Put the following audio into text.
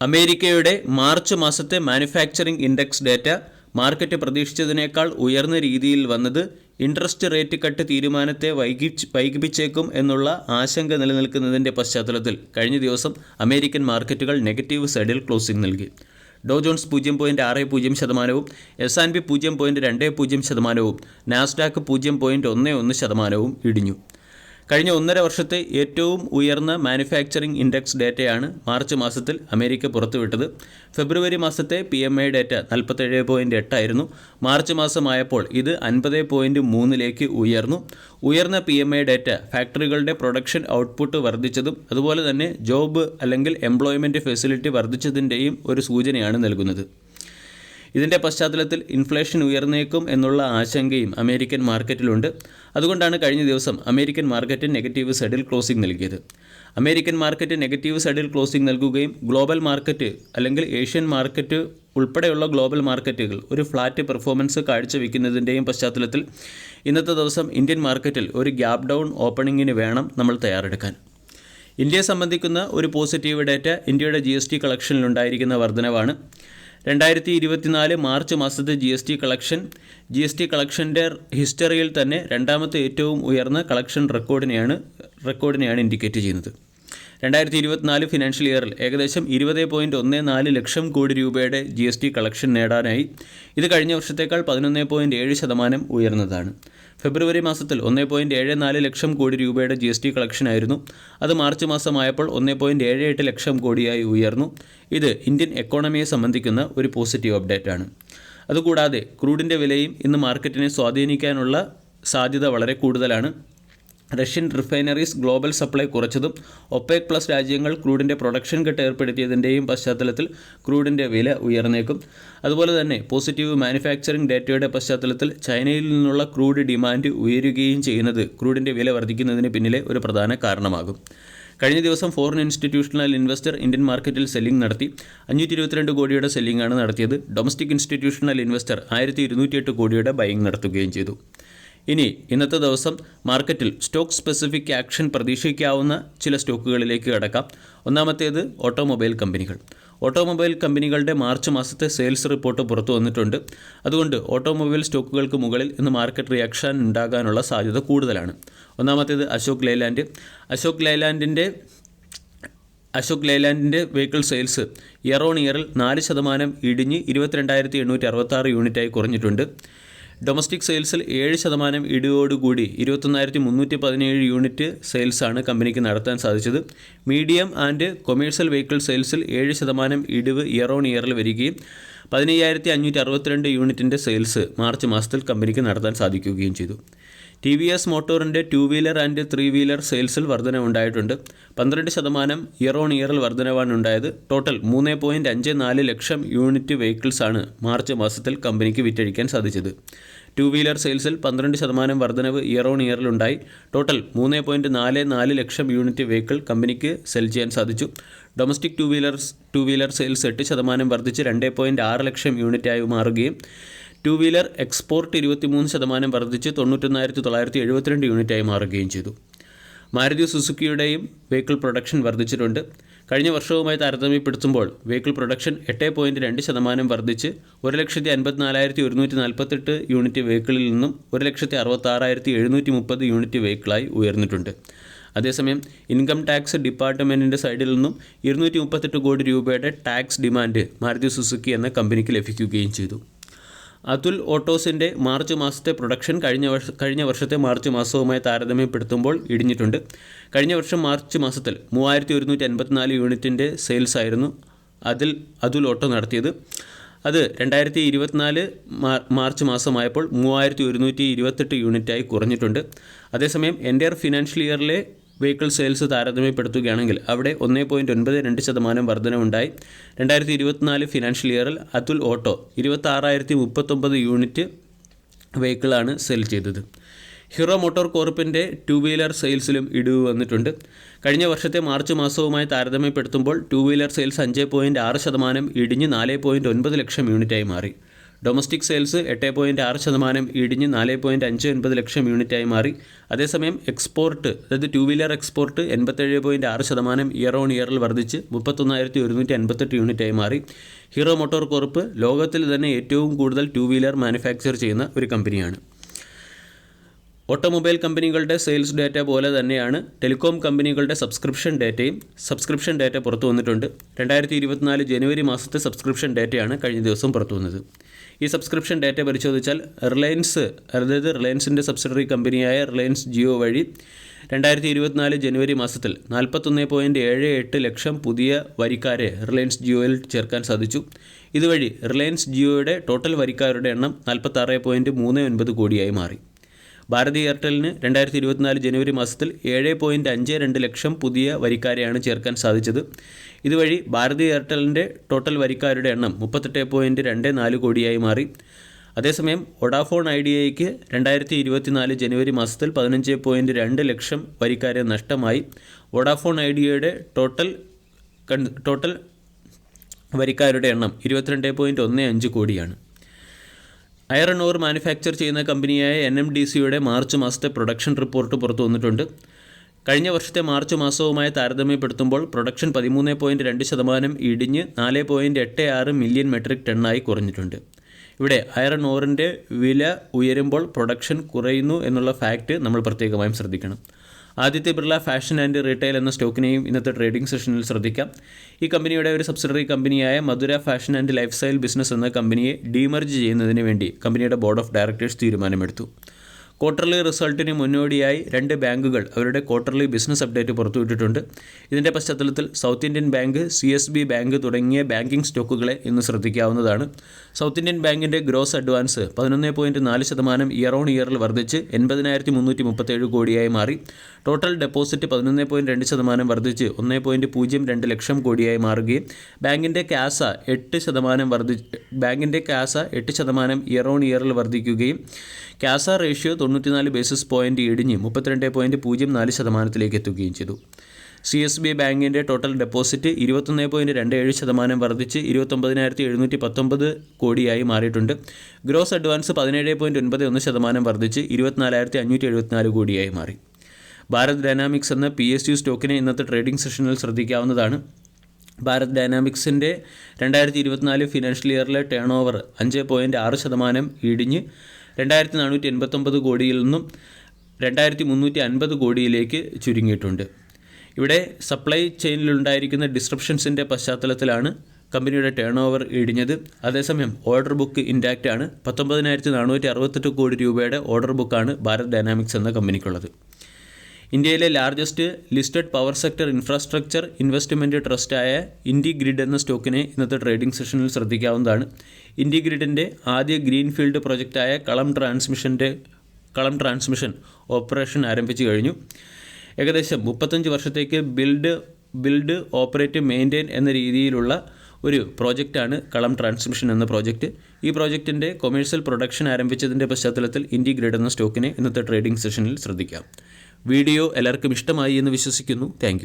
അമേരിക്കയുടെ മാർച്ച് മാസത്തെ manufacturing index data market പ്രതീക്ഷിച്ചതിനേക്കാൾ ഉയർന്ന രീതിയിൽ വന്നത് ഇൻട്രസ്റ്റ് റേറ്റ് കട്ട് തീരുമാനത്തെ വൈകിപ്പിച്ചേക്കും എന്നുള്ള ആശങ്ക നിലനിൽക്കുന്നതിൻ്റെ പശ്ചാത്തലത്തിൽ കഴിഞ്ഞ ദിവസം അമേരിക്കൻ മാർക്കറ്റുകൾ നെഗറ്റീവ് സൈഡിൽ ക്ലോസിംഗ് നൽകി. ഡോ ജോൺസ് 0.60%, S&P 0.20%, നാസ്ഡാക്ക് 0.11% ഇടിഞ്ഞു. കഴിഞ്ഞ 1.5 വർഷത്തെ ഏറ്റവും ഉയർന്ന മാനുഫാക്ചറിംഗ് ഇൻഡെക്സ് ഡേറ്റയാണ് മാർച്ച് മാസത്തിൽ അമേരിക്ക പുറത്തുവിട്ടത്. ഫെബ്രുവരി മാസത്തെ PMI ഡേറ്റ 47.8 ആയിരുന്നു. മാർച്ച് മാസമായപ്പോൾ ഇത് 50.3 ഉയർന്നു. ഉയർന്ന PMI ഡേറ്റ ഫാക്ടറികളുടെ പ്രൊഡക്ഷൻ ഔട്ട്പുട്ട് വർദ്ധിച്ചതും അതുപോലെ തന്നെ ജോബ് അല്ലെങ്കിൽ എംപ്ലോയ്മെൻറ്റ് ഫെസിലിറ്റി വർദ്ധിച്ചതിൻ്റെയും ഒരു സൂചനയാണ് നൽകുന്നത്. ഇതിൻ്റെ പശ്ചാത്തലത്തിൽ ഇൻഫ്ലേഷൻ ഉയർന്നേക്കും എന്നുള്ള ആശങ്കയും അമേരിക്കൻ മാർക്കറ്റിലുണ്ട്. അതുകൊണ്ടാണ് കഴിഞ്ഞ ദിവസം അമേരിക്കൻ മാർക്കറ്റ് നെഗറ്റീവ് സൈഡിൽ ക്ലോസിംഗ് നൽകിയത്. അമേരിക്കൻ മാർക്കറ്റ് നെഗറ്റീവ് സൈഡിൽ ക്ലോസിംഗ് നൽകുകയും ഗ്ലോബൽ മാർക്കറ്റ് അല്ലെങ്കിൽ ഏഷ്യൻ മാർക്കറ്റ് ഉൾപ്പെടെയുള്ള ഗ്ലോബൽ മാർക്കറ്റുകൾ ഒരു ഫ്ലാറ്റ് പെർഫോമൻസ് കാഴ്ചവെക്കുന്നതിൻ്റെയും പശ്ചാത്തലത്തിൽ ഇന്നത്തെ ദിവസം ഇന്ത്യൻ മാർക്കറ്റിൽ ഒരു ഗ്യാപ് ഡൗൺ ഓപ്പണിങ്ങിന് വേണം നമ്മൾ തയ്യാറെടുക്കാൻ. ഇന്ത്യയെ സംബന്ധിക്കുന്ന ഒരു പോസിറ്റീവ് ഡേറ്റ ഇന്ത്യയുടെ GST കളക്ഷനിലുണ്ടായിരിക്കുന്ന വർധനവാണ്. 2024 മാർച്ച് മാസത്തെ GST കളക്ഷൻ്റെ ഹിസ്റ്ററിയിൽ തന്നെ രണ്ടാമത്തെ ഏറ്റവും ഉയർന്ന കളക്ഷൻ റെക്കോർഡിനെയാണ് ഇൻഡിക്കേറ്റ് ചെയ്യുന്നത്. 2024 ഫിനാൻഷ്യൽ ഇയറിൽ ഏകദേശം 20.14 ലക്ഷം കോടി രൂപയുടെ GST കളക്ഷൻ നേടാനായി. ഇത് കഴിഞ്ഞ വർഷത്തേക്കാൾ 11.7% ഉയർന്നതാണ്. ഫെബ്രുവരി മാസത്തിൽ 1.74 ലക്ഷം കോടി രൂപയുടെ GST കളക്ഷനായിരുന്നു. അത് മാർച്ച് മാസമായപ്പോൾ 1.78 ലക്ഷം കോടിയായി ഉയർന്നു. ഇത് ഇന്ത്യൻ എക്കോണമിയെ സംബന്ധിക്കുന്ന ഒരു പോസിറ്റീവ് അപ്ഡേറ്റ് ആണ്. അതുകൂടാതെ ക്രൂഡിൻ്റെ വിലയും ഇന്ന് മാർക്കറ്റിനെ സ്വാധീനിക്കാനുള്ള സാധ്യത വളരെ കൂടുതലാണ്. റഷ്യൻ റിഫൈനറീസ് ഗ്ലോബൽ സപ്ലൈ കുറച്ചതും ഒപെക് പ്ലസ് രാജ്യങ്ങൾ ക്രൂഡിൻ്റെ പ്രൊഡക്ഷൻ കട്ട് ഏർപ്പെടുത്തിയതിൻ്റെയും പശ്ചാത്തലത്തിൽ ക്രൂഡിൻ്റെ വില ഉയർന്നേക്കും. അതുപോലെ തന്നെ പോസിറ്റീവ് മാനുഫാക്ചറിംഗ് ഡേറ്റയുടെ പശ്ചാത്തലത്തിൽ ചൈനയിൽ നിന്നുള്ള ക്രൂഡ് ഡിമാൻഡ് ഉയരുകയും ചെയ്യുന്നത് ക്രൂഡിൻ്റെ വില വർദ്ധിക്കുന്നതിന് പിന്നിലെ ഒരു പ്രധാന കാരണമാകും. കഴിഞ്ഞ ദിവസം ഫോറിൻ ഇൻസ്റ്റിറ്റ്യൂഷണൽ ഇൻവെസ്റ്റർ ഇന്ത്യൻ മാർക്കറ്റിൽ സെല്ലിംഗ് നടത്തി. 522 കോടിയുടെ സെല്ലിംഗാണ് നടത്തിയത്. ഡൊമസ്റ്റിക് ഇൻസ്റ്റിറ്റ്യൂഷണൽ ഇൻവെസ്റ്റർ 1208 കോടിയുടെ ബൈയിങ് നടത്തുകയും ചെയ്തു. ഇനി ഇന്നത്തെ ദിവസം മാർക്കറ്റിൽ സ്റ്റോക്ക് സ്പെസിഫിക് ആക്ഷൻ പ്രതീക്ഷിക്കാവുന്ന ചില സ്റ്റോക്കുകളിലേക്ക് കടക്കാം. ഒന്നാമത്തേത് ഓട്ടോമൊബൈൽ കമ്പനികളുടെ മാർച്ച് മാസത്തെ സെയിൽസ് റിപ്പോർട്ട് പുറത്തു വന്നിട്ടുണ്ട്. അതുകൊണ്ട് ഓട്ടോമൊബൈൽ സ്റ്റോക്കുകൾക്ക് മുകളിൽ ഇന്ന് മാർക്കറ്റ് റിയാക്ഷൻ ഉണ്ടാകാനുള്ള സാധ്യത കൂടുതലാണ്. ഒന്നാമത്തേത് അശോക് ലെയ്ലാൻഡിൻ്റെ വെഹിക്കിൾ സെയിൽസ് ഇയർ ഓൺ ഇയറിൽ 4% ഇടിഞ്ഞ് 22,866 യൂണിറ്റായി കുറഞ്ഞിട്ടുണ്ട്. ഡൊമസ്റ്റിക് സെയിൽസിൽ 7% ഇടിയോടുകൂടി 21,317 യൂണിറ്റ് സെയിൽസാണ് കമ്പനിക്ക് നടത്താൻ സാധിച്ചത്. മീഡിയം ആൻഡ് കൊമേഴ്ഷ്യൽ വെഹിക്കിൾ സെയിൽസിൽ 7% ഇടിവ് ഇയർ ഓൺ ഇയറിൽ വരികയും 15,562 യൂണിറ്റിൻ്റെ സെയിൽസ് മാർച്ച് മാസത്തിൽ കമ്പനിക്ക് നടത്താൻ സാധിക്കുകയും ചെയ്തു. TVS മോട്ടോറിൻ്റെ 2 വീലർ ആൻഡ് 3 വീലർ സെയിൽസിൽ വർധനവുണ്ടായിട്ടുണ്ട്. 12% ഇയർ ഓൺ ഇയറിൽ വർധനവാണ് ഉണ്ടായത്. ടോട്ടൽ 3.54 ലക്ഷം യൂണിറ്റ് വെഹിക്കിൾസാണ് മാർച്ച് മാസത്തിൽ കമ്പനിക്ക് വിറ്റഴിക്കാൻ സാധിച്ചത്. 2 വീലർ സെയിൽസിൽ 12% വർധനവ് ഇയർ ഓൺ ഇയറിലുണ്ടായി. ടോട്ടൽ 3.44 ലക്ഷം യൂണിറ്റ് വെഹിക്കിൾ കമ്പനിക്ക് സെൽ ചെയ്യാൻ സാധിച്ചു. ഡൊമസ്റ്റിക് ടു വീലർ സെയിൽസ് 8% വർദ്ധിച്ച് 2.6 ലക്ഷം യൂണിറ്റായി മാറുകയും 2 വീലർ എക്സ്പോർട്ട് 23% വർദ്ധിച്ച് 91,972 യൂണിറ്റായി മാറുകയും ചെയ്തു. മാരുതി സുസുക്കിയുടെയും വെഹിക്കിൾ പ്രൊഡക്ഷൻ വർദ്ധിച്ചിട്ടുണ്ട്. കഴിഞ്ഞ വർഷവുമായി താരതമ്യപ്പെടുത്തുമ്പോൾ വെഹിക്കിൾ പ്രൊഡക്ഷൻ 8.2% വർദ്ധിച്ച് 1,54,148 യൂണിറ്റ് വെഹിക്കിളിൽ നിന്നും 1,66,730 യൂണിറ്റ് വെഹിക്കിളായി ഉയർന്നിട്ടുണ്ട്. അതേസമയം ഇൻകം ടാക്സ് ഡിപ്പാർട്ട്മെൻറ്റിൻ്റെ സൈഡിൽ നിന്നും 238 കോടി രൂപയുടെ ടാക്സ് ഡിമാൻഡ് മാരുതി സുസുക്കി എന്ന കമ്പനിക്ക് ലഭിക്കുകയും ചെയ്തു. അതുൽ ഓട്ടോസിൻ്റെ മാർച്ച് മാസത്തെ പ്രൊഡക്ഷൻ കഴിഞ്ഞ വർഷത്തെ മാർച്ച് മാസവുമായി താരതമ്യപ്പെടുത്തുമ്പോൾ ഇടിഞ്ഞിട്ടുണ്ട്. കഴിഞ്ഞ വർഷം മാർച്ച് മാസത്തിൽ 3,184 യൂണിറ്റിൻ്റെ സെയിൽസ് ആയിരുന്നു അതുൽ ഓട്ടോ നടത്തിയത്. അത് 2024 മാർച്ച് മാസമായപ്പോൾ 3,128 യൂണിറ്റായി കുറഞ്ഞിട്ടുണ്ട്. അതേസമയം എൻ്റയർ ഫിനാൻഷ്യൽ ഇയറിലെ വെഹിക്കിൾ സെയിൽസ് താരതമ്യപ്പെടുത്തുകയാണെങ്കിൽ അവിടെ 1.92% വർധനവുണ്ടായി. 2024 ഫിനാൻഷ്യൽ ഇയറിൽ അതുൽ ഓട്ടോ 26,039 യൂണിറ്റ് വെഹിക്കിളാണ് സെൽ ചെയ്തത്. ഹീറോ മോട്ടോർ കോർപ്പിൻ്റെ 2 വീലർ സെയിൽസിലും ഇടിവ് വന്നിട്ടുണ്ട്. കഴിഞ്ഞ വർഷത്തെ മാർച്ച് മാസവുമായി താരതമ്യപ്പെടുത്തുമ്പോൾ 2 വീലർ സെയിൽസ് 5.6% ഇടിഞ്ഞ് 4.9 ലക്ഷം യൂണിറ്റായി മാറി. ഡൊമസ്റ്റിക് സെയിൽസ് 8.6% ഇടിഞ്ഞ് 4.59 ലക്ഷം യൂണിറ്റായി മാറി. അതേസമയം എക്സ്പോർട്ട്, അതായത് 2 വീലർ എക്സ്പോർട്ട് 87.6% ഇയർ ഓൺ ഇയറിൽ വർദ്ധിച്ച് 31,158 യൂണിറ്റായി മാറി. ഹീറോ മോട്ടോർ കോർപ്പ് ലോകത്തിൽ തന്നെ ഏറ്റവും കൂടുതൽ 2 വീലർ മാനുഫാക്ചർ ചെയ്യുന്ന ഒരു കമ്പനിയാണ്. ഓട്ടോമൊബൈൽ കമ്പനികളുടെ സെയിൽസ് ഡാറ്റ പോലെ തന്നെയാണ് ടെലികോം കമ്പനികളുടെ സബ്സ്ക്രിപ്ഷൻ ഡാറ്റ പുറത്തു വന്നിട്ടുണ്ട്. 2024 ജനുവരി മാസത്തെ സബ്സ്ക്രിപ്ഷൻ ഡാറ്റയാണ് കഴിഞ്ഞ ദിവസം പുറത്തു വന്നത്. ഈ സബ്സ്ക്രിപ്ഷൻ ഡാറ്റ പരിശോധിച്ചാൽ റിലയൻസിൻ്റെ സബ്സിഡറി കമ്പനിയായ റിലയൻസ് ജിയോ വഴി 2024 ജനുവരി മാസത്തിൽ 41.78 ലക്ഷം പുതിയ വരിക്കാരെ റിലയൻസ് ജിയോയിൽ ചേർക്കാൻ സാധിച്ചു. ഇതുവഴി റിലയൻസ് ജിയോയുടെ ടോട്ടൽ വരിക്കാരുടെ എണ്ണം 46.39 കോടിയായി മാറി. ഭാരതി എയർടെലിന് 2024 ജനുവരി മാസത്തിൽ 7.52 ലക്ഷം പുതിയ വരിക്കാരെയാണ് ചേർക്കാൻ സാധിച്ചത്. ഇതുവഴി ഭാരതി എയർടെലിൻ്റെ ടോട്ടൽ വരിക്കാരുടെ എണ്ണം 38.24 കോടിയായി മാറി. അതേസമയം വോഡാഫോൺ ഐഡിയയ്ക്ക് 2024 ജനുവരി മാസത്തിൽ 15.2 ലക്ഷം വരിക്കാരെ നഷ്ടമായി. വോഡാഫോൺ ഐഡിയയുടെ ടോട്ടൽ വരിക്കാരുടെ എണ്ണം 22.15 കോടിയാണ്. അയറൺ ഓർ മാനുഫാക്ചർ ചെയ്യുന്ന കമ്പനിയായ NMDCയുടെ മാർച്ച് മാസത്തെ പ്രൊഡക്ഷൻ റിപ്പോർട്ട് പുറത്തു വന്നിട്ടുണ്ട്. കഴിഞ്ഞ വർഷത്തെ മാർച്ച് മാസവുമായി താരതമ്യപ്പെടുത്തുമ്പോൾ പ്രൊഡക്ഷൻ 13.2% ഇടിഞ്ഞ് 4.86 മില്യൺ മെട്രിക് ടണ്ണായി കുറഞ്ഞിട്ടുണ്ട്. ഇവിടെ അയറൺ ഓറിൻ്റെ വില ഉയരുമ്പോൾ പ്രൊഡക്ഷൻ കുറയുന്നു എന്നുള്ള ഫാക്റ്റ് നമ്മൾ പ്രത്യേകമായും ശ്രദ്ധിക്കണം. Aditya Birla fashion and retail എന്ന സ്റ്റോക്കിനെയും ഇന്നത്തെ ട്രേഡിംഗ് സെഷനിൽ ശ്രദ്ധിക്കാം. ഈ കമ്പനിയുടെ ഒരു സബ്സിഡറി കമ്പനിയായ Madura fashion and lifestyle business എന്ന കമ്പനിയെ ഡീമർജ് ചെയ്യുന്നതിന് വേണ്ടി കമ്പനിയുടെ ബോർഡ് ഓഫ് ഡയറക്ടേഴ്സ് തീരുമാനമെടുത്തു. ക്വാർട്ടർലി റിസൾട്ടിന് മുന്നോടിയായി 2 ബാങ്കുകൾ അവരുടെ ക്വാർട്ടർലി ബിസിനസ് അപ്ഡേറ്റ് പുറത്തുവിട്ടിട്ടുണ്ട്. ഇതിൻ്റെ പശ്ചാത്തലത്തിൽ south Indian bank, CSB bank തുടങ്ങിയ ബാങ്കിംഗ് സ്റ്റോക്കുകളെ ഇന്ന് ശ്രദ്ധിക്കാവുന്നതാണ്. സൗത്ത് ഇന്ത്യൻ ബാങ്കിൻ്റെ ഗ്രോസ് അഡ്വാൻസ് 11.4% ഇയർ ഓൺ ഇയറിൽ വർദ്ധിച്ച് 80,337 കോടിയായി മാറി. ടോട്ടൽ ഡെപ്പോസിറ്റ് 11.2% വർദ്ധിച്ച് 1.02 ലക്ഷം കോടിയായി മാറുകയും ബാങ്കിൻ്റെ കാസ 8% ഇയർ ഓൺ ഇയറിൽ വർദ്ധിക്കുകയും കാസ റേഷ്യോ 94 ബേസിസ് പോയിൻ്റ് ഇടിഞ്ഞ് 32.04% എത്തുകയും ചെയ്തു. CSB ബാങ്കിൻ്റെ ടോട്ടൽ ഡെപ്പോസിറ്റ് 21.27% വർദ്ധിച്ച് 29,719 കോടിയായി മാറിയിട്ടുണ്ട്. ഗ്രോസ് അഡ്വാൻസ് 17.91% വർദ്ധിച്ച് 24,574 കോടിയായി മാറി. ഭാരത് ഡൈനാമിക്സ് എന്ന PSU സ്റ്റോക്കിനെ ഇന്നത്തെ ട്രേഡിംഗ് സെഷനിൽ ശ്രദ്ധിക്കാവുന്നതാണ്. ഭാരത് ഡൈനാമിക്സിൻ്റെ 2024 ഫിനാൻഷ്യൽ ഇയറിലെ ടേൺ ഓവർ 5.6% ഇടിഞ്ഞ് 2,489 കോടിയിൽ നിന്നും 2,350 കോടിയിലേക്ക് ചുരുങ്ങിയിട്ടുണ്ട്. ഇവിടെ സപ്ലൈ ചെയിനിലുണ്ടായിരിക്കുന്ന ഡിസ്ട്രപ്ഷൻസിൻ്റെ പശ്ചാത്തലത്തിലാണ് കമ്പനിയുടെ ടേൺ ഓവർ ഇടിഞ്ഞത്. അതേസമയം ഓർഡർ ബുക്ക് ഇൻടാക്റ്റ് ആണ്. 19,468 കോടി രൂപയുടെ ഓർഡർ ബുക്കാണ് ഭാരത് ഡൈനാമിക്സ് എന്ന കമ്പനിക്കുള്ളത്. ഇന്ത്യയിലെ largest listed power sector infrastructure investment ട്രസ്റ്റായ ഇൻഡിഗ്രിഡ് എന്ന സ്റ്റോക്കിനെ ഇന്നത്തെ ട്രേഡിംഗ് സെഷനിൽ ശ്രദ്ധിക്കാവുന്നതാണ്. ഇൻഡിഗ്രിഡിൻ്റെ ആദ്യ ഗ്രീൻഫീൽഡ് പ്രൊജക്റ്റായ കളം ട്രാൻസ്മിഷൻ ഓപ്പറേഷൻ ആരംഭിച്ചു കഴിഞ്ഞു. ഏകദേശം 35 വർഷത്തേക്ക് ബിൽഡ് ഓപ്പറേറ്റ് മെയിൻറ്റെയിൻ എന്ന രീതിയിലുള്ള ഒരു പ്രോജക്റ്റാണ് കളം ട്രാൻസ്മിഷൻ എന്ന പ്രോജക്റ്റ്. ഈ പ്രോജക്റ്റിൻ്റെ കൊമേഴ്സ്യൽ പ്രൊഡക്ഷൻ ആരംഭിച്ചതിൻ്റെ പശ്ചാത്തലത്തിൽ ഇൻഡിഗ്രിഡ് എന്ന സ്റ്റോക്കിനെ ഇന്നത്തെ ട്രേഡിംഗ് സെഷനിൽ ശ്രദ്ധിക്കാം. വീഡിയോ എല്ലാവർക്കും ഇഷ്ടമായി എന്ന് വിശ്വസിക്കുന്നു. Thank you.